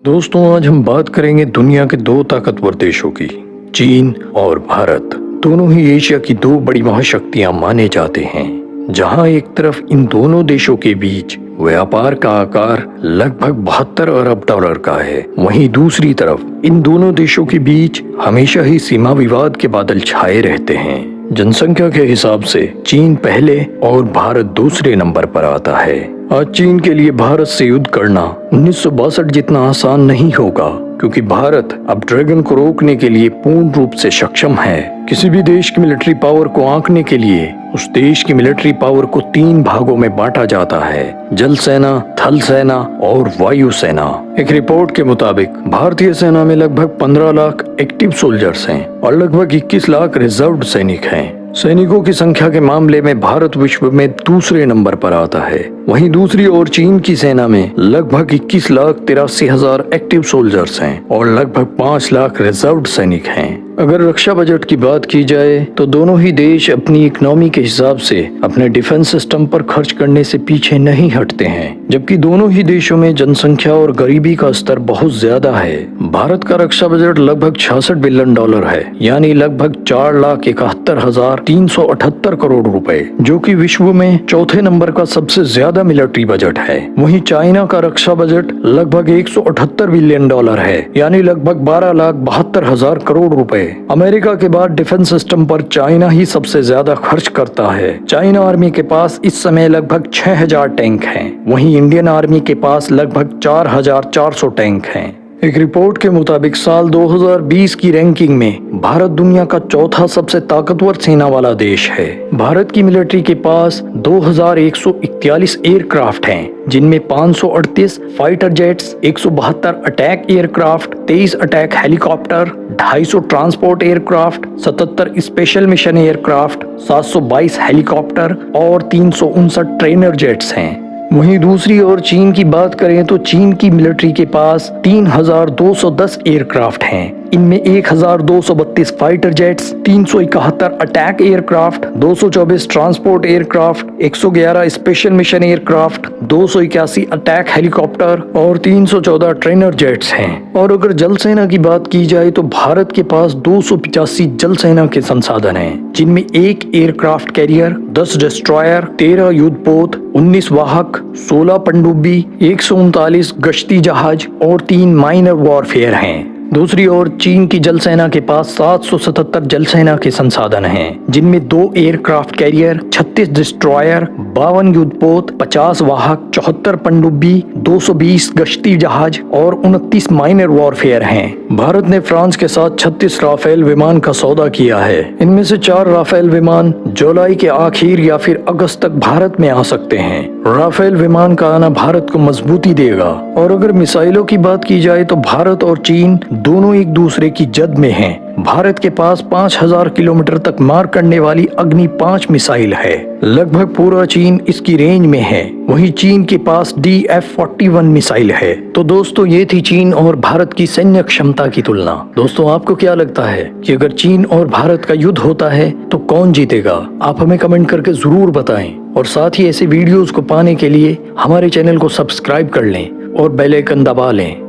दोस्तों, आज हम बात करेंगे दुनिया के दो ताकतवर देशों की, चीन और भारत। दोनों ही एशिया की दो बड़ी महाशक्तियां माने जाते हैं। जहां एक तरफ इन दोनों देशों के बीच व्यापार का आकार लगभग 72 अरब डॉलर का है, वहीं दूसरी तरफ इन दोनों देशों के बीच हमेशा ही सीमा विवाद के बादल छाए रहते हैं। जनसंख्या के हिसाब से चीन पहले और भारत दूसरे नंबर पर आता है। आज चीन के लिए भारत से युद्ध करना 1962 जितना आसान नहीं होगा, क्योंकि भारत अब ड्रैगन को रोकने के लिए पूर्ण रूप से सक्षम है। किसी भी देश की मिलिट्री पावर को आंकने के लिए उस देश की मिलिट्री पावर को 3 भागों में बांटा जाता है: जल सेना, थल सेना और वायु सेना। एक रिपोर्ट के मुताबिक भारतीय सेना में लगभग 15 लाख एक्टिव सोल्जर्स हैं और लगभग 21 लाख रिजर्व सैनिक हैं। सैनिकों की संख्या के मामले में भारत विश्व में दूसरे नंबर पर आता है। वहीं दूसरी ओर चीन की सेना में लगभग 21 लाख 83 हजार एक्टिव सोल्जर्स हैं और लगभग 5 लाख रिजर्व सैनिक हैं। अगर रक्षा बजट की बात की जाए तो दोनों ही देश अपनी इकोनॉमी के हिसाब से अपने डिफेंस सिस्टम पर खर्च करने से पीछे नहीं हटते हैं, जबकि दोनों ही देशों में जनसंख्या और गरीबी का स्तर बहुत ज्यादा है। भारत का रक्षा बजट लगभग 66 बिलियन डॉलर है, यानी लगभग 4,71,378 करोड़ रुपए, जो कि विश्व में चौथे नंबर का सबसे ज्यादा मिलिट्री बजट है। वहीं चाइना का रक्षा बजट लगभग 178 बिलियन डॉलर है, यानी लगभग 12,72,000 करोड़ रुपए। अमेरिका के बाद डिफेंस सिस्टम पर चाइना ही सबसे ज्यादा खर्च करता है। चाइना आर्मी के पास इस समय लगभग 6,000 टैंक हैं, वहीं इंडियन आर्मी के पास लगभग 4,400 टैंक हैं। एक रिपोर्ट के मुताबिक साल 2020 की रैंकिंग में भारत दुनिया का चौथा सबसे ताकतवर सेना वाला देश है। भारत की मिलिट्री के पास 2,141 एयरक्राफ्ट हैं, जिनमें 538 fighter jets, 172 attack aircraft, 23 attack helicopter, 250 transport aircraft, 77 special mission aircraft, 722 helicopter और 359 ट्रेनर जेट्स हैं। वहीं दूसरी ओर चीन की बात करें तो चीन की मिलिट्री के पास 3,210 एयरक्राफ्ट हैं। इनमें 1,232 fighter jets, 371 attack aircraft, 224 transport aircraft, 111 special mission aircraft, 281 attack helicopter और 314 ट्रेनर जेट्स हैं। और अगर जल सेना की बात की जाए तो भारत के पास 285 जल सेना के संसाधन हैं, जिनमें 1 एयरक्राफ्ट कैरियर, 10 डिस्ट्रॉयर, 13 युद्धपोत, 19 वाहक, 16 पनडुब्बी, 139 गश्ती जहाज और 3 माइनर वॉरफेयर हैं। दूसरी ओर चीन की जल सेना के पास 777 जल सेना के संसाधन हैं, जिनमें 2 एयरक्राफ्ट कैरियर, 36 डिस्ट्रॉयर, 52 युद्धपोत, 50 वाहक, 74 पनडुब्बी, 220 गश्ती जहाज और 29 माइनर वॉरफेयर हैं। भारत ने फ्रांस के साथ 36 राफेल विमान का सौदा किया है। इनमें से 4 राफेल विमान जुलाई के आखिर या फिर अगस्त तक भारत में आ सकते हैं। राफेल विमान का आना भारत को मजबूती देगा। और अगर मिसाइलों की बात की जाए तो भारत और चीन दोनों एक दूसरे की जद में हैं। भारत के पास 5,000 किलोमीटर तक मार करने वाली अग्नि 5 मिसाइल है। लगभग पूरा चीन इसकी रेंज में है। वहीं चीन के पास DF-41 मिसाइल है। तो दोस्तों, ये थी चीन और भारत की सैन्य क्षमता की तुलना। दोस्तों, आपको क्या लगता है कि अगर चीन और भारत का युद्ध होता है तो कौन जीतेगा? आप हमें कमेंट करके जरूर बताएं। और साथ ही ऐसे वीडियोस को पाने के लिए हमारे चैनल को सब्सक्राइब कर लें और बेल आइकन दबा लें।